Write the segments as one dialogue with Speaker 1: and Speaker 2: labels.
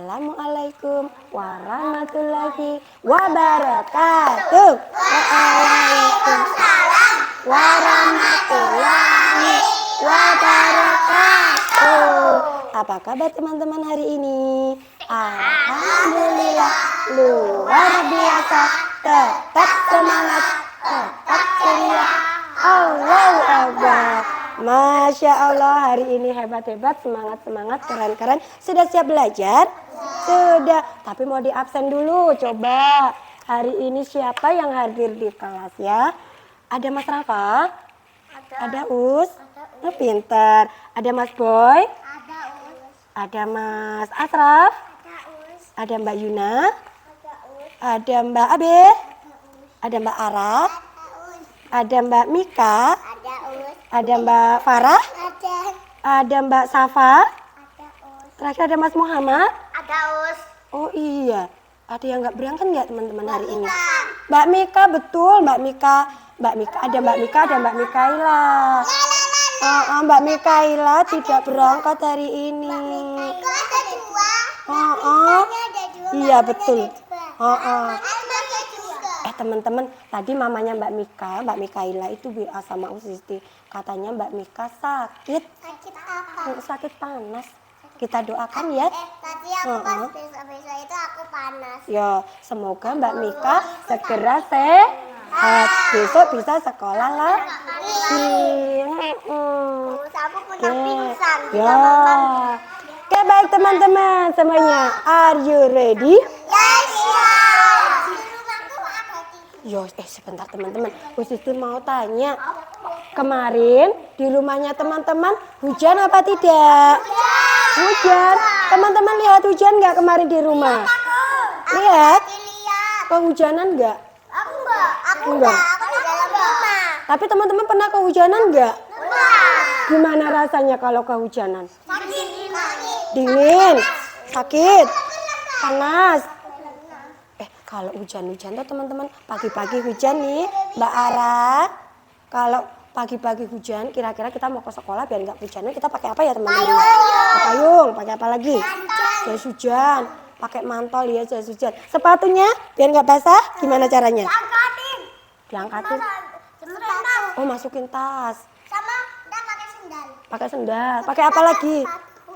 Speaker 1: Assalamualaikum warahmatullahi wabarakatuh. Waalaikumsalam warahmatullahi wabarakatuh. Apa kabar teman-teman hari ini? Alhamdulillah luar biasa. Tetap semangat, tetap ceria. Allahu Akbar. Masya Allah, hari ini hebat-hebat, semangat-semangat, keren-keren. Sudah siap belajar? Sudah, tapi mau di absen dulu. Coba, hari ini siapa yang hadir di kelas ya? Ada Mas Rafa? Ada Us? Oh, pintar. Ada Mas Boy?
Speaker 2: Ada Us.
Speaker 1: Ada Mas Asraf?
Speaker 2: Ada Us.
Speaker 1: Ada Mbak Yuna?
Speaker 2: Ada Us.
Speaker 1: Ada Mbak Abe? Ada Mbak Araf? Ada Mbak Mika?
Speaker 2: Ada Us.
Speaker 1: Ada Mbak Farah?
Speaker 2: Ada.
Speaker 1: Ada Mbak Safa?
Speaker 2: Ada Us.
Speaker 1: Terakhir ada Mas Muhammad?
Speaker 2: Ada Us.
Speaker 1: Oh iya, ada yang nggak berangkat nggak teman-teman hari ini? Mbak Mika, betul Mbak Mika. Mbak Mika, ada Mbak Mika, ada Mbak Mikaela. Mbak Mikaela tidak berangkat hari ini.
Speaker 2: Ada dua. Ada dua.
Speaker 1: Iya betul.
Speaker 2: Ada dua.
Speaker 1: Teman-teman, tadi mamanya Mbak Mikaela itu WA sama Usisti. Katanya Mbak Mika sakit.
Speaker 2: Sakit apa?
Speaker 1: Sakit panas. Kita doakan ya.
Speaker 2: Tadi aku pas besok-besok itu aku panas.
Speaker 1: Ya, semoga Mbak Mika segera sehat. Besok bisa sekolah lagi.
Speaker 2: Terus aku punya pingsan.
Speaker 1: Ya. Oke, baik teman-teman semuanya. Are you ready? Yo, sebentar teman-teman. Bu Sisti mau tanya. Kemarin di rumahnya teman-teman hujan apa tidak? Hujan. Teman-teman lihat hujan nggak kemarin di rumah? Lihat. Kehujanan nggak?
Speaker 2: Aku enggak.
Speaker 1: Enggak.
Speaker 2: Aku di dalam rumah.
Speaker 1: Tapi teman-teman pernah kehujanan nggak?
Speaker 2: Enggak.
Speaker 1: Gimana rasanya kalau kehujanan?
Speaker 2: Sakit.
Speaker 1: Dingin, sakit, panas. Kalau hujan-hujan tuh teman-teman, pagi-pagi hujan nih, Mbak Ara. Kalau pagi-pagi hujan, kira-kira kita mau ke sekolah biar nggak hujanan, kita pakai apa ya teman-teman? Payung, pakai apa lagi? Jas hujan, pakai mantel ya jas hujan. Sepatunya biar nggak basah, gimana caranya? Diangkatin. Oh, masukin tas.
Speaker 2: Sama udah pakai sendal.
Speaker 1: Pakai sendal. Pakai apa lagi?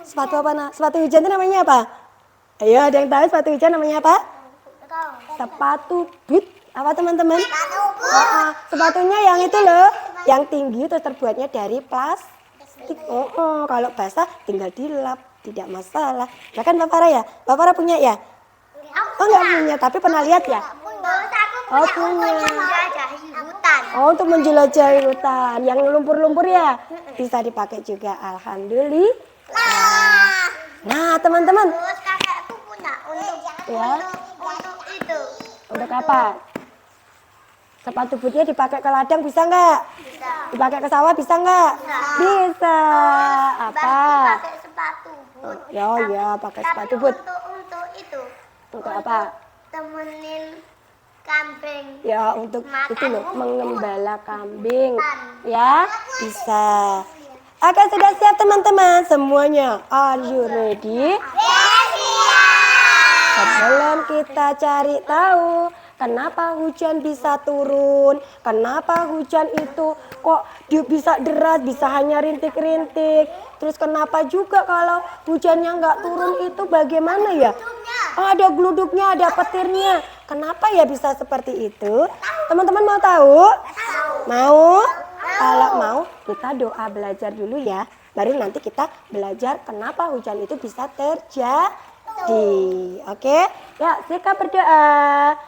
Speaker 1: Sepatu apa? Sepatu hujan itu namanya apa? Ayo, ada yang tahu sepatu hujan namanya apa? Sepatu boot. Apa teman-teman? Sepatunya yang itu loh, yang tinggi terus terbuatnya dari plastik. Kalau basah tinggal dilap, tidak masalah. Ya kan Bapak Farah ya? Bapak Farah punya ya? Oh nggak punya, tapi pernah lihat ya? Oh punya. Untuk menjelajahi hutan. Yang lumpur-lumpur ya? Bisa dipakai juga. Alhamdulillah. Nah teman-teman.
Speaker 2: Terus kakekku punya untuk itu.
Speaker 1: Untuk apa? Sepatu bootnya dipakai ke ladang bisa nggak?
Speaker 2: Bisa.
Speaker 1: Dipakai ke sawah bisa nggak? Bisa. Apa?
Speaker 2: Pakai sepatu boot.
Speaker 1: Ya, pakai sepatu boot.
Speaker 2: Untuk itu.
Speaker 1: Untuk apa?
Speaker 2: Temenin kambing.
Speaker 1: Ya, untuk
Speaker 2: Makan
Speaker 1: itu loh,
Speaker 2: rumput.
Speaker 1: mengembala kambing. Ya, bisa. Oke, sudah siap teman-teman semuanya? Are you ready? Sebelum kita cari tahu kenapa hujan bisa turun, kenapa hujan itu kok bisa deras, bisa hanya rintik-rintik. Terus kenapa juga kalau hujannya nggak turun itu bagaimana ya? Oh, ada gluduknya, ada petirnya. Kenapa ya bisa seperti itu? Teman-teman mau tahu? Mau? Kalau mau kita doa belajar dulu ya. Baru nanti kita belajar kenapa hujan itu bisa terjadi. Oke? Ya, sikap berdoa.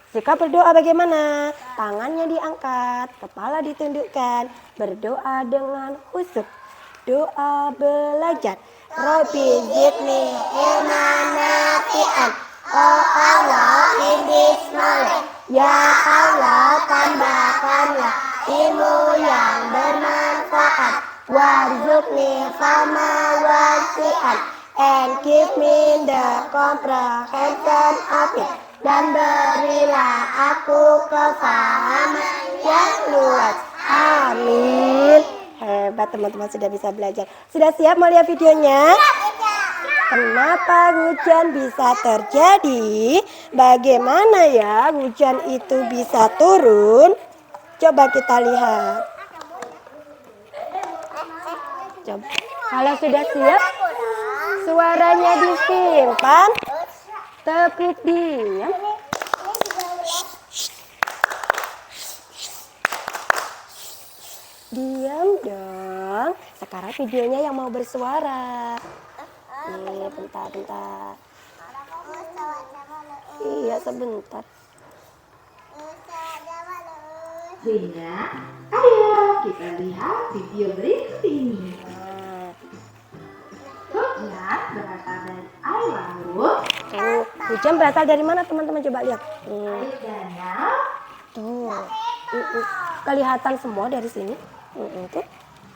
Speaker 1: Sikap berdoa bagaimana? Tangannya diangkat, kepala ditundukkan, berdoa dengan khusyuk. Doa belajar. Rabbi zidni ilman nafi'an. Oh Allah, bismillah. Ya Allah, tambahkanlah ilmu yang bermanfaat. Warzuqni fama wasi'an. And give me the comprehension of it. Dan berilah aku kefahaman yang luas. Amin. Hebat teman-teman sudah bisa belajar. Sudah siap mau lihat videonya?
Speaker 2: Siap.
Speaker 1: Kenapa hujan bisa terjadi? Bagaimana ya hujan itu bisa turun? Coba kita lihat. Coba. Kalau sudah siap, suaranya disimpan. Tepuk diam. Diam dong. Sekarang videonya yang mau bersuara. Nih, bentar. Iya, sebentar.
Speaker 3: Sehingga, ayo kita lihat video berikut ini. Hujan berasal dari air laut.
Speaker 1: Tuh, hujan berasal dari mana teman-teman, coba lihat.
Speaker 3: Air danau,
Speaker 1: Tuh, kelihatan semua dari sini. Tuh.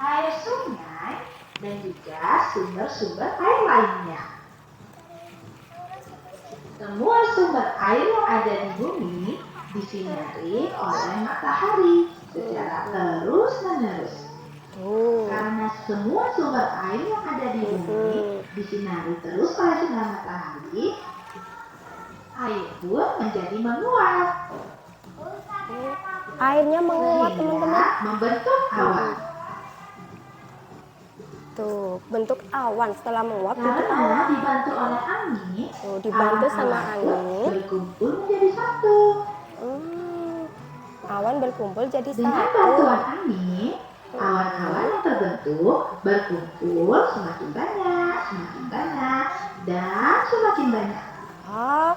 Speaker 3: air sungai, dan juga sumber-sumber air lainnya. Semua sumber air yang ada di bumi disinari oleh matahari secara terus-menerus.
Speaker 1: Tuh.
Speaker 3: Karena semua sumber air yang ada di bumi disinari terus oleh sinar matahari, air pun menjadi menguap.
Speaker 1: Airnya menguap,
Speaker 3: Sehingga
Speaker 1: teman-teman.
Speaker 3: membentuk awan.
Speaker 1: Tuh, bentuk awan. Setelah menguap itu
Speaker 3: Karena
Speaker 1: awan.
Speaker 3: dibantu oleh angin,
Speaker 1: Tuh, dibantu sama
Speaker 3: awan-awan pun
Speaker 1: angin.
Speaker 3: berkumpul menjadi satu.
Speaker 1: Awan berkumpul jadi
Speaker 3: Dengan
Speaker 1: satu.
Speaker 3: bantuan angin, awan-awan yang terbentuk berkumpul semakin banyak, dan semakin banyak.
Speaker 1: Ah,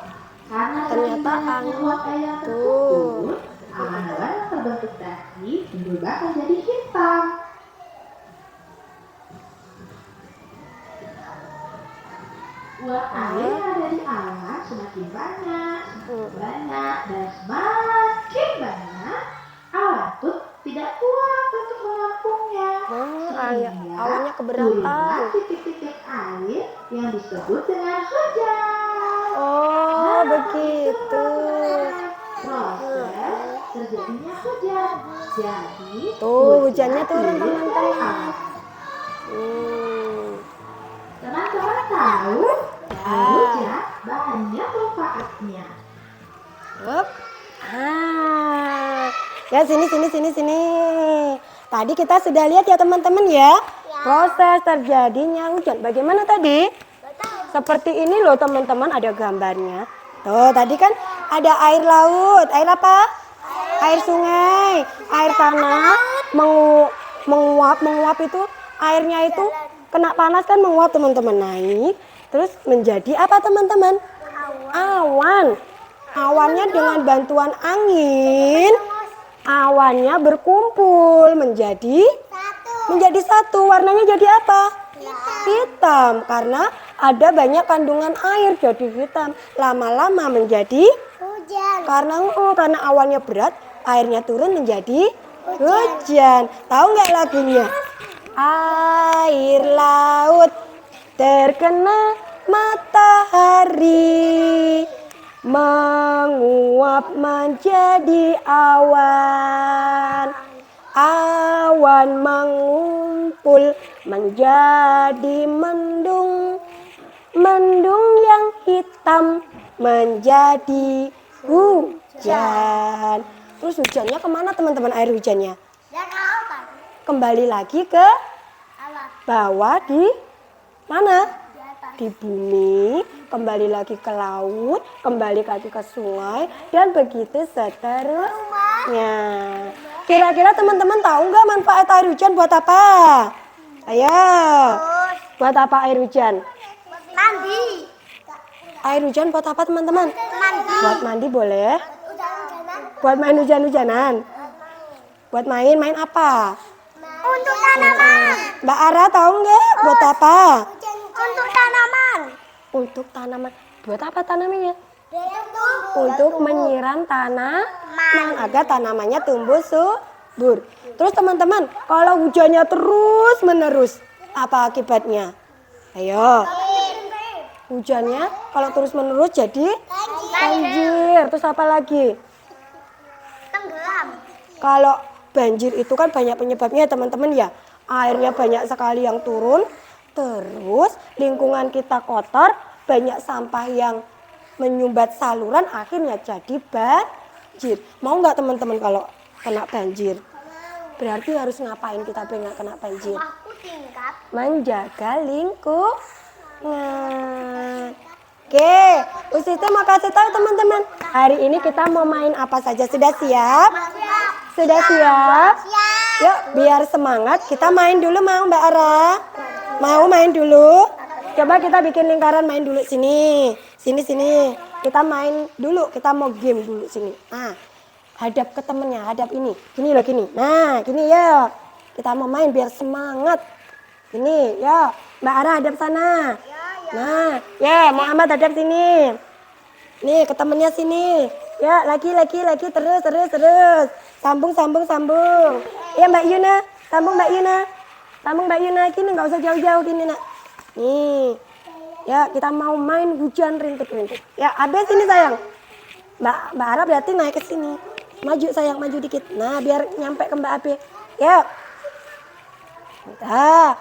Speaker 3: Karena
Speaker 1: ternyata
Speaker 3: saking banyaknya
Speaker 1: angin.
Speaker 3: uap air yang terkumpul, awan-awan yang terbentuk tadi berubah menjadi hitam. Uap air yang ada di awan semakin banyak, dan semakin banyak, awan pun tidak kuat untuk menampungnya. Sehingga
Speaker 1: awannya keberatan.
Speaker 3: turunlah titik-titik air yang disebut dengan hujan.
Speaker 1: Oh, begitu.
Speaker 3: Proses terjadinya hujan. Jadi,
Speaker 1: Tuh, hujannya turun,
Speaker 3: dari
Speaker 1: teman-teman.
Speaker 3: awan. Teman-teman tahu, hujan banyak manfaatnya.
Speaker 1: Up. Ya sini. Tadi kita sudah lihat ya teman-teman ya. Proses terjadinya hujan. Bagaimana tadi? Seperti ini loh teman-teman, ada gambarnya. Tuh, tadi kan ada air laut. Air apa? Air sungai, air tanah, menguap itu, airnya itu kena panas kan menguap teman-teman, naik. Terus menjadi apa teman-teman? Awan. Awannya dengan bantuan angin, awannya berkumpul menjadi satu. Warnanya jadi apa? Hitam. Karena ada banyak kandungan air jadi hitam. Lama-lama menjadi
Speaker 2: Hujan.
Speaker 1: karena awannya berat, airnya turun menjadi hujan. Tahu nggak lagunya? Air laut terkena matahari, menguap menjadi awan. Awan mengumpul menjadi mendung. Mendung yang hitam menjadi hujan. Terus hujannya kemana teman-teman, air hujannya?
Speaker 2: Dan apa?
Speaker 1: Kembali lagi ke bawah di mana? Di bumi, kembali lagi ke laut, kembali lagi ke sungai, dan begitu seterusnya. Kira-kira teman-teman tahu nggak manfaat air hujan buat apa? Ayo, buat apa air hujan?
Speaker 2: Mandi.
Speaker 1: Air hujan buat apa teman-teman?
Speaker 2: Mandi.
Speaker 1: Buat mandi boleh.
Speaker 2: Hujan-hujanan.
Speaker 1: Buat main hujan-hujanan. Buat main apa?
Speaker 2: Untuk tanaman.
Speaker 1: Mbak Ara tahu nggak buat apa?
Speaker 2: Untuk tanaman.
Speaker 1: Untuk tanaman. Buat apa tanamannya?
Speaker 2: Untuk
Speaker 1: Untuk menyiram tanaman agar tanamannya tumbuh subur. Terus teman-teman, kalau hujannya terus menerus, apa akibatnya? Ayo. Hujannya kalau terus menerus jadi banjir. Terus apa lagi?
Speaker 2: tenggelam.
Speaker 1: Kalau banjir itu kan banyak penyebabnya ya teman-teman ya. Airnya banyak sekali yang turun, Terus lingkungan kita kotor, banyak sampah yang menyumbat saluran, akhirnya jadi banjir. Mau nggak teman-teman kalau kena banjir? Berarti harus ngapain kita biar nggak kena banjir?
Speaker 2: Aku tingkat.
Speaker 1: Menjaga lingkungan. Oke, Usiti mau kasih tahu teman-teman. Hari ini kita mau main apa saja? Sudah siap? Sudah siap? Yuk, biar semangat kita main dulu, mau Mbak Ara? Mau main dulu? Coba kita bikin lingkaran main dulu sini. Sini. Kita main dulu, kita mau game dulu sini. Nah, hadap ke temennya, hadap ini. Gini loh, gini. Nah, gini ya. Kita mau main biar semangat. Gini, ya. Mbak Ara hadap sana. Nah, ya Muhammad hadap sini. Nih, ke temennya sini. Ya, lagi, terus. Sambung. Ya Mbak Yuna, sambung Mbak Yuna. Gini, nggak usah jauh-jauh gini nak. Nih, ya kita mau main hujan rintik-rintik. Ya, Abe sini sayang. Mbak Ara berarti naik ke sini. Maju sayang, maju dikit. Nah, biar nyampe ke Mbak Abe. Ya. Nah,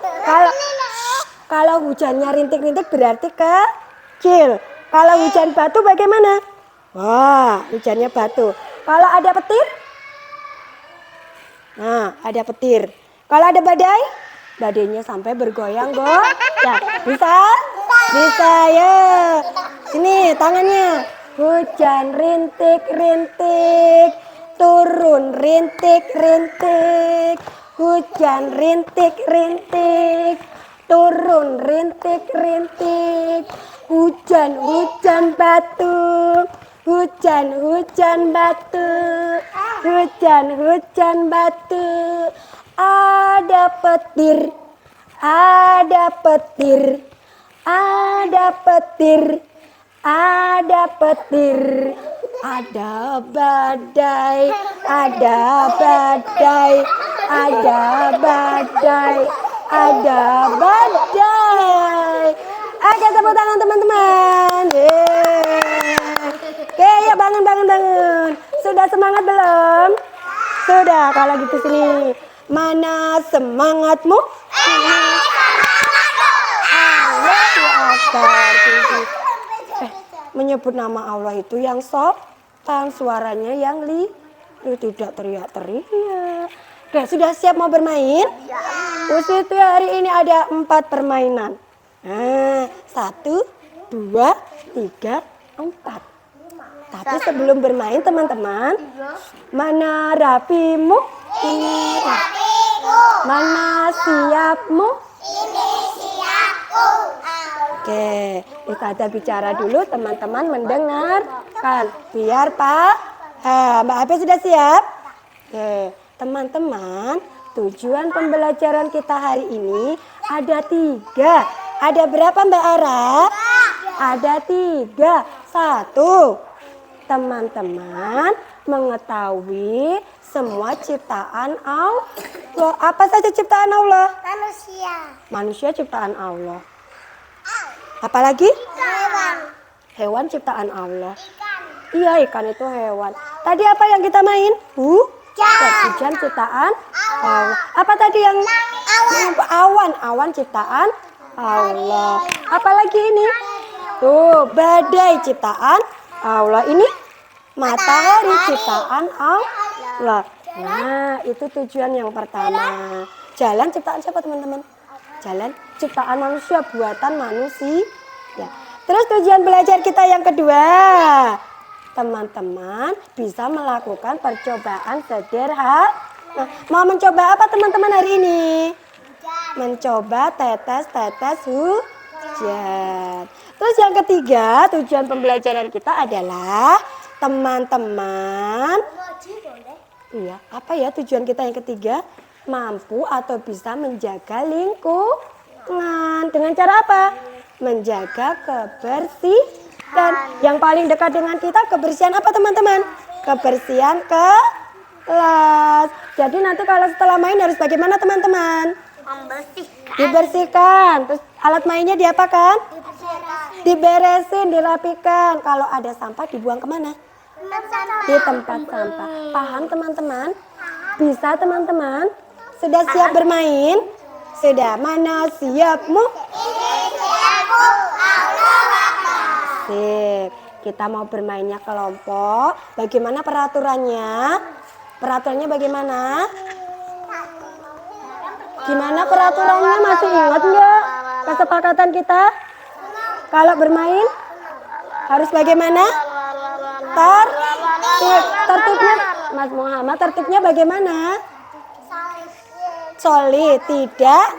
Speaker 1: kalau hujannya rintik-rintik berarti kecil. Kalau hujan batu bagaimana? Wah, hujannya batu. Kalau ada petir? Nah, ada petir. Kalau ada badai? Badainya sampai bergoyang, ya. Bisa ya. Sini tangannya. Hujan rintik-rintik, turun rintik-rintik. Hujan rintik-rintik, turun rintik-rintik. Hujan batu. Hujan batu. Hujan batu. Ada petir. Ada badai. Oke, tepuk tangan teman-teman. Oke, ya bangun. Sudah semangat belum? Sudah, kalau gitu sini. Mana semangatmu? Menyebut nama Allah itu yang sopan, suaranya yang tidak teriak-teriak. Oke, sudah siap mau bermain? Usiti hari ini ada 4 permainan. Nah, 1, 2, 3, 4. Tapi sebelum bermain teman-teman, mana rapimu? Ini rapiku. Mana siapmu? Ini siapku. Oke, kita bicara dulu, teman-teman mendengarkan. Biar Mbak Abe sudah siap? Oke, teman-teman, tujuan pembelajaran kita hari ini ada 3. Ada berapa Mbak Ara? Ada 3. 1, teman-teman mengetahui semua ciptaan Allah. Apa saja ciptaan Allah? Manusia ciptaan Allah. Apalagi? Hewan ciptaan Allah. Iya, ikan itu hewan. Tadi apa yang kita main? Hujan ciptaan Allah. Apa tadi yang awan ciptaan Allah. Apalagi ini? Tuh, badai ciptaan Allah. Ini matahari ciptaan Allah. Nah, itu tujuan yang pertama. Jalan ciptaan siapa teman-teman? Jalan ciptaan manusia, buatan manusia. Ya. Terus tujuan belajar kita yang kedua, teman-teman bisa melakukan percobaan sederhana. Nah, mau mencoba apa teman-teman hari ini? Mencoba tetes-tetes hujan. Terus yang ketiga, tujuan pembelajaran kita adalah teman-teman. Iya, apa ya tujuan kita yang ketiga? Mampu atau bisa menjaga lingkungan. Dengan cara apa? Menjaga kebersihan. Yang paling dekat dengan kita kebersihan apa teman-teman? Kebersihan kelas. Jadi nanti kalau setelah main harus bagaimana teman-teman? Dibersihkan. Terus alat mainnya diapakan? Diberesin, dirapikan. Kalau ada sampah dibuang kemana? Di tempat sampah. Paham teman-teman? Bisa teman-teman? Sudah siap bermain? Sudah, mana siapmu? Sip. Kita mau bermainnya kelompok. Bagaimana peraturannya? Peraturannya bagaimana? Gimana peraturannya? Masih ingat nggak kesepakatan kita? Kalau bermain harus bagaimana? Tertibnya, Mas Muhammad, tertibnya bagaimana? Solid, tidak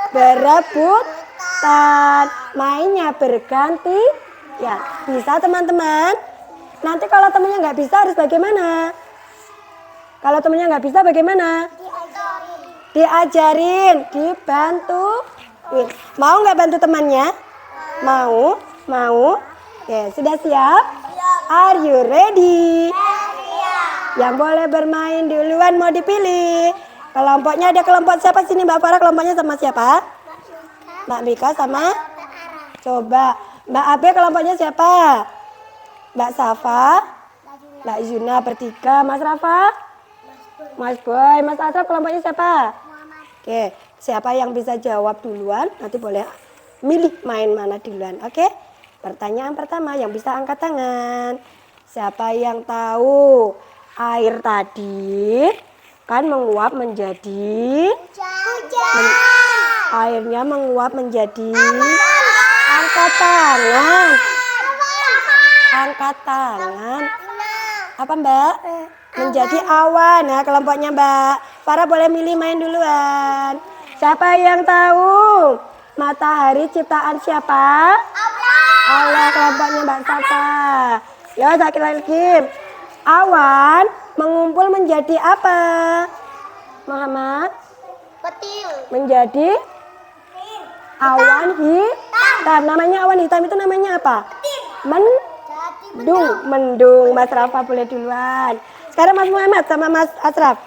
Speaker 1: berebutan, mainnya berganti. Ya, bisa teman-teman. Nanti kalau temennya nggak bisa harus bagaimana? Kalau temennya nggak bisa bagaimana? Diajarin, dibantuin. Mau nggak bantu temannya? Mau? Mau? Oke, sudah siap? Are you ready? Yang boleh bermain duluan mau dipilih. Kelompoknya ada kelompok siapa sini Mbak Farah? Kelompoknya sama siapa? Mbak Mika sama? Coba. Mbak Abe kelompoknya siapa? Mbak Safa? Mbak Zuna bertiga. Mas Rafa? Mas Boy. Mas Asraf kelompoknya siapa? Oke. Siapa yang bisa jawab duluan? Nanti boleh milih main mana duluan. Oke. Pertanyaan pertama yang bisa angkat tangan. Siapa yang tahu air tadi kan menguap menjadi airnya menguap menjadi angkat tangan. Angkat tangan. Apa Mbak? Menjadi awan. Nah, kelompoknya Mbak Farah boleh milih main duluan. Siapa yang tahu matahari ciptaan siapa? Allah. Kelompoknya Mbak Safa. Ya, sakit lagi. Awan mengumpul menjadi apa? Muhammad?
Speaker 2: Petir.
Speaker 1: Menjadi awan hitam. Namanya awan hitam itu namanya apa? Mendung. Mendung. Mas Rafa boleh duluan. Sekarang Mas Muhammad sama Mas Asraf.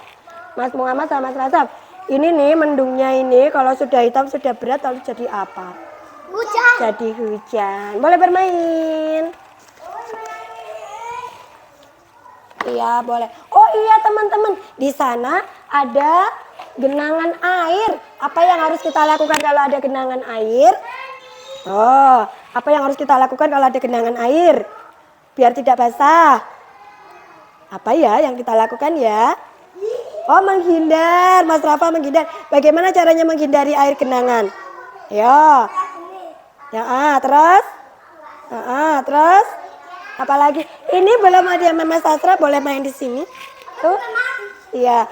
Speaker 1: Mas Muhammad sama Mas Asraf. Ini nih mendungnya ini kalau sudah hitam sudah berat lalu jadi apa?
Speaker 2: Hujan.
Speaker 1: Jadi hujan. Boleh bermain. Iya boleh. Oh iya teman-teman, di sana ada genangan air. Apa yang harus kita lakukan kalau ada genangan air? Oh, apa yang harus kita lakukan kalau ada genangan air? Biar tidak basah. Apa ya yang kita lakukan ya? Oh menghindar, Mas Rafa menghindar. Bagaimana caranya menghindari air genangan? Ya, ya terus, terus. Apalagi ini belum ada Mas Asra boleh main di sini tuh iya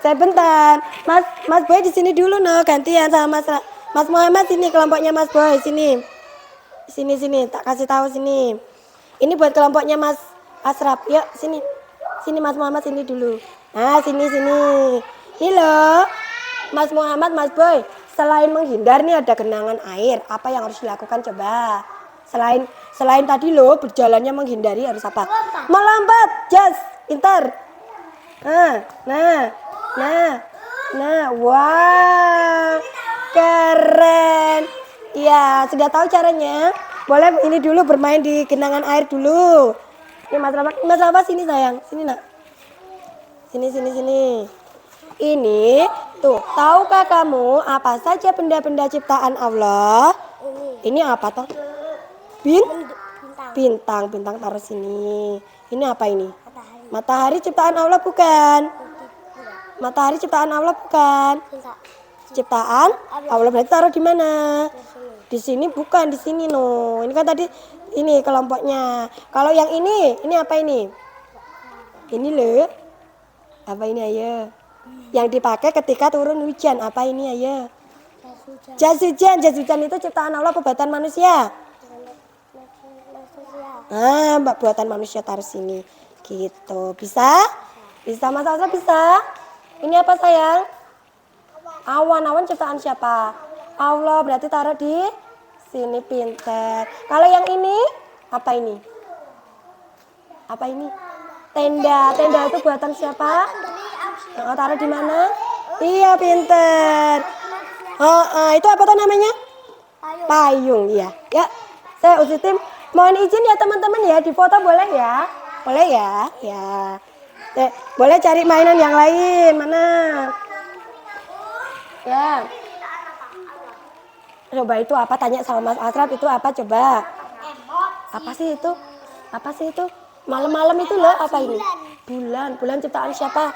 Speaker 1: sebentar Mas Boy di sini dulu no gantian sama Mas Muhammad sini kelompoknya Mas Boy sini tak kasih tahu sini ini buat kelompoknya Mas Asraf yuk sini Mas Muhammad sini dulu nah sini ini loh Mas Muhammad Mas Boy selain menghindar nih ada genangan air apa yang harus dilakukan coba Selain tadi loh berjalannya menghindari harus apa? Melompat, jas, pintar. Nah, wow, keren. Ya, sudah tahu caranya. Boleh ini dulu bermain di genangan air dulu. Ini Mas Rafa sini sayang, sini nak. Sini. Ini tuh, tahukah kamu apa saja benda-benda ciptaan Allah? Ini apa toh? Bintang taruh sini. Ini apa ini? Matahari ciptaan Allah bukan? Matahari ciptaan Allah bukan? Ciptaan Allah berarti taruh di mana? Di sini bukan, di sini no. Ini kan tadi ini kelompoknya. Kalau yang ini apa ini? Ini loh. Apa ini ayo? Yang dipakai ketika turun hujan. Apa ini ayo? Jas hujan itu ciptaan Allah apa buatan manusia? Mbak buatan manusia taruh sini gitu bisa Mas Asra bisa ini apa sayang awan ciptaan siapa Allah berarti taruh di sini pinter kalau yang ini apa ini tenda itu buatan siapa taruh di mana iya pinter itu apa tuh namanya payung iya ya saya uji tim mohon izin ya teman-teman ya, di foto boleh ya? Boleh ya? Ya. Boleh cari mainan yang lain, mana? Ya. Coba itu apa? Tanya sama Mas Asraf itu apa coba? Apa sih itu? Apa sih itu? Malam-malam itu loh apa ini? Bulan. Bulan ciptaan siapa?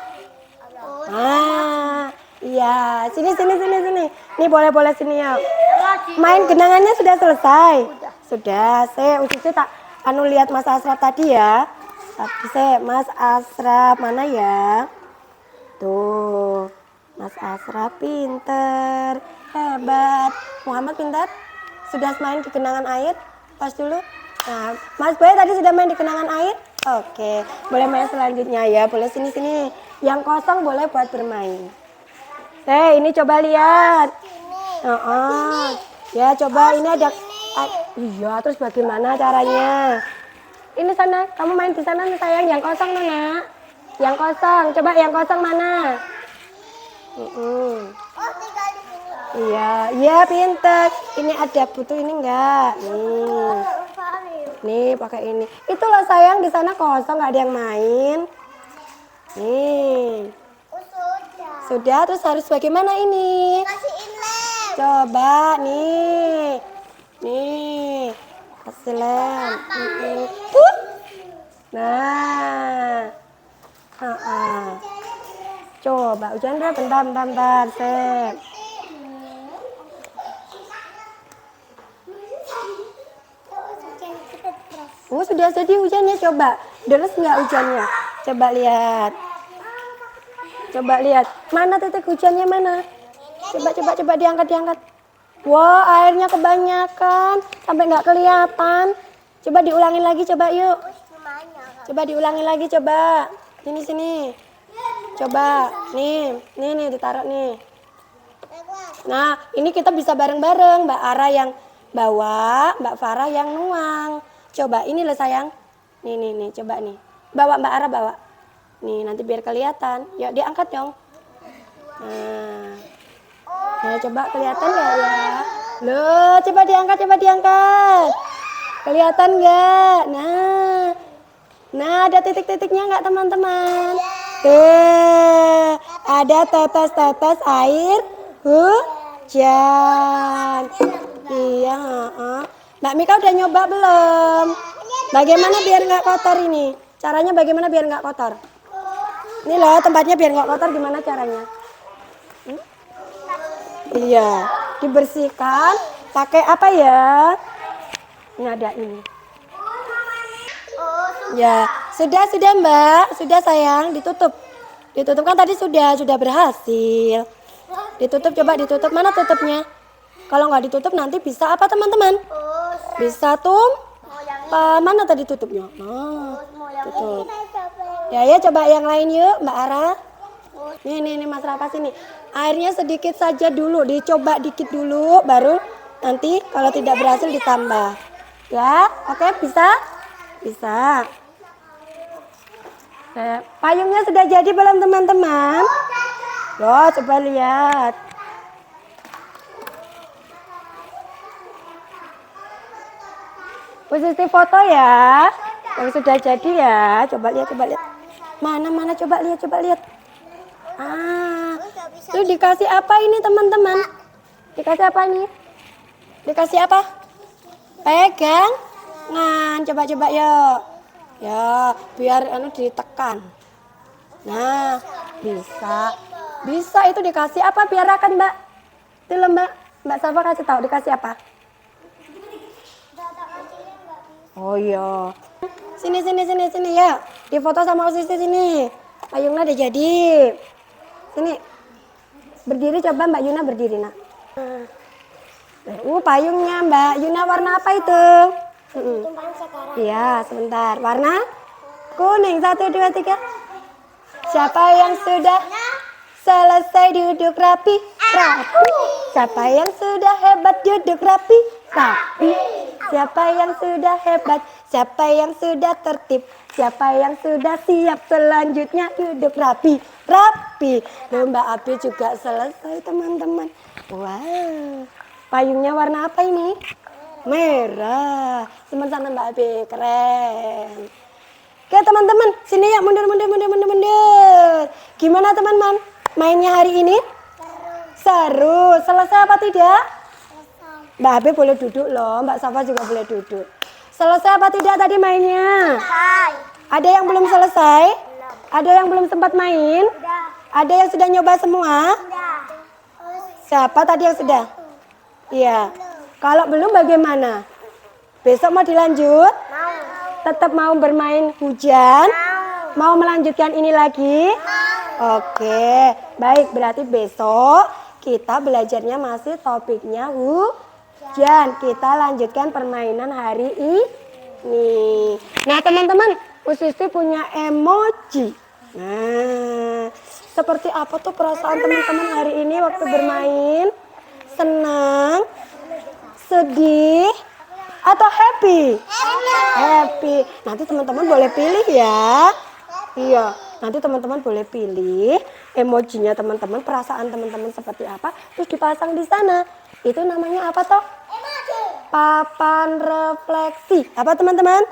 Speaker 1: Ah, iya. Sini. Nih boleh sini ya. Main genangannya sudah selesai. Sudah. Uci tak lihat Mas Asraf tadi ya. Tapi Mas Asraf mana ya? Tuh. Mas Asraf pinter. Hebat. Muhammad pintar? Sudah main di genangan air? Pas dulu. Nah, Mas Boy tadi sudah main di genangan air? Oke, boleh main selanjutnya ya. Boleh sini. Yang kosong boleh buat bermain. Ini coba lihat. Ya, coba ini ada. Iya, terus bagaimana caranya? Ini sana, kamu main di sana nih sayang. Yang kosong tuh, Nak. Yang kosong. Coba yang kosong mana?
Speaker 2: Oh, tinggal di sini.
Speaker 1: Iya pinter. Ini ada butuh ini enggak? Nih pakai ini. Itu loh sayang di sana kosong nggak ada yang main. Nih.
Speaker 2: Oh, sudah.
Speaker 1: Sudah terus harus bagaimana ini?
Speaker 2: Kasihin lem.
Speaker 1: Coba nih. Kasih lem. Nah. Coba hujan deh bentar. Oh sudah jadi hujannya coba. Deras nggak hujannya? Coba lihat. Mana titik hujannya mana? Coba diangkat. Wah airnya kebanyakan sampai nggak kelihatan. Coba diulangi lagi coba yuk. Coba diulangi lagi coba. Sini. Coba nih ditaruh nih. Nah ini kita bisa bareng-bareng. Mbak Ara yang bawa, Mbak Farah yang nuang. Coba ini loh sayang. Nih coba nih. Bawa Mbak Ara bawa. Nih nanti biar kelihatan. Yuk diangkat dong. Nah coba kelihatan nggak ya? Loh coba diangkat. Kelihatan nggak? Nah ada titik-titiknya nggak teman-teman? Ada tetes-tetes air hujan. Iya. Mbak Mika udah nyoba belum? Bagaimana biar nggak kotor ini? Caranya bagaimana biar nggak kotor? Ini loh tempatnya biar nggak kotor gimana caranya? Iya, dibersihkan pakai apa ya? Ini ada ini. Ya, sudah Mbak, sudah sayang, ditutup kan tadi sudah berhasil. Coba ditutup, mana tutupnya? Kalau nggak ditutup nanti bisa apa teman-teman? Bisa mana tadi tutupnya? Tutup. Ya coba yang lain yuk Mbak Ara. Nih Mas Rafa sini. Airnya sedikit saja dulu, dicoba dikit dulu, baru nanti kalau tidak berhasil ditambah. Ya, oke bisa? Bisa. Payungnya sudah jadi belum teman-teman? Loh, coba lihat. Posisi foto ya. Yang sudah jadi ya. Coba lihat. Mana coba lihat. Itu dikasih apa ini teman-teman? Dikasih apa ini? Dikasih apa? Pegangan. Coba yuk. Ya, biar ditekan. Nah, bisa itu dikasih apa biar akan Mbak? Itu loh Mbak Salva kasih tahu dikasih apa? Oh iya. Sini ya. Difoto sama Sisi sini. Payungnya udah jadi. Sini. Berdiri coba Mbak Yuna berdiri nak. Payungnya Mbak Yuna warna apa itu? Iya sebentar. Warna kuning 1, 2, 3. Siapa yang sudah selesai duduk rapi? Siapa yang sudah hebat duduk rapi? Siapa yang sudah hebat? Siapa yang sudah tertib? Siapa yang sudah siap selanjutnya duduk rapi? Lomba api juga selesai teman-teman. Wow. Payungnya warna apa ini? Merah. Teman sana Mbak Abi keren. Oke teman-teman, sini ya mundur. Gimana teman-teman? Mainnya hari ini? Seru. Selesai apa tidak? Mbak Abe boleh duduk loh, Mbak Safa juga boleh duduk. Selesai apa tidak tadi mainnya?
Speaker 2: Hai.
Speaker 1: Ada yang belum selesai? Ada yang belum sempat main?
Speaker 2: Udah.
Speaker 1: Ada yang sudah nyoba semua?
Speaker 2: Udah.
Speaker 1: Siapa tadi yang sudah? Iya. Kalau belum bagaimana? Besok mau dilanjut?
Speaker 2: Mau.
Speaker 1: Tetap mau bermain hujan? Mau melanjutkan ini lagi? Oke, baik. Berarti besok kita belajarnya masih topiknya hujan. Kita lanjutkan permainan hari ini. Nah, teman-teman, Usisti punya emoji. Nah, seperti apa tuh perasaan teman-teman hari ini waktu bermain? Senang, sedih, atau happy? Happy. Nanti teman-teman boleh pilih ya. Iya, nanti teman-teman boleh pilih emojinya teman-teman, perasaan teman-teman seperti apa, terus dipasang di sana. Itu namanya apa toh? Papan refleksi. Apa teman-teman?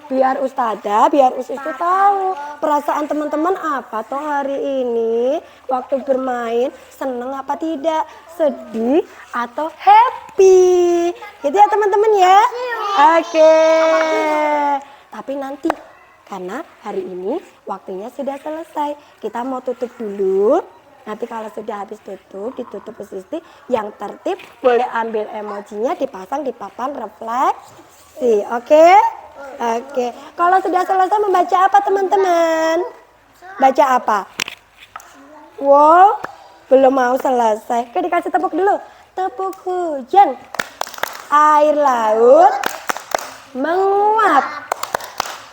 Speaker 1: Biar Ustazah, biar Usisti tahu perasaan teman-teman apa toh hari ini waktu bermain, seneng apa tidak, sedih atau happy, gitu ya teman-teman ya. Oke. Tapi nanti karena hari ini waktunya sudah selesai, kita mau tutup dulu. Nanti kalau sudah habis tutup, ditutup Usisti, yang tertib boleh ambil emojinya dipasang di papan refleksi. Oke? Oke. Kalau sudah selesai membaca apa teman-teman? Baca apa? Wow, belum mau selesai. Oke, dikasih tepuk dulu. Tepuk hujan. Air laut menguap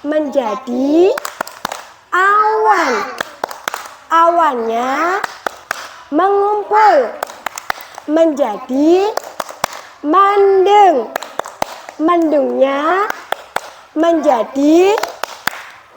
Speaker 1: menjadi awan. Awannya mengumpul menjadi mendung. Mendungnya menjadi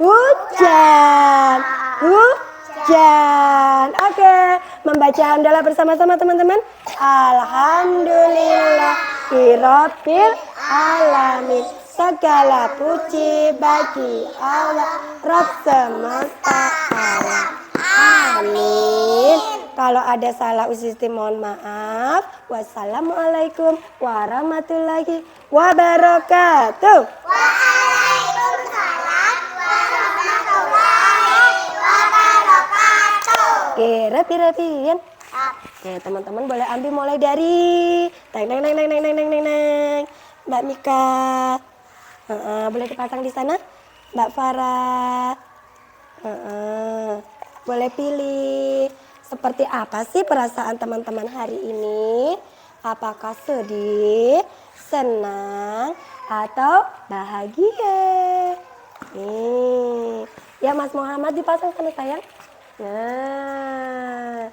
Speaker 1: hujan. Hujan. Oke, membaca hamdalah bersama-sama teman-teman. Alhamdulillah Rabbil alamin. Segala puji bagi Allah Rabb semesta alam. Amin. Kalau ada salah Usisti mohon maaf. Wassalamualaikum warahmatullahi wabarakatuh.
Speaker 2: Waalaikumsalam warahmatullahi wabarakatuh.
Speaker 1: Oke, rapi-rapian. Oke, teman-teman boleh ambil mulai dari Mbak Mika. Boleh dipasang di sana. Mbak Farah. Boleh pilih seperti apa sih perasaan teman-teman hari ini? Apakah sedih, senang, atau bahagia? Ya Mas Muhammad dipasang sana sayang. Nah.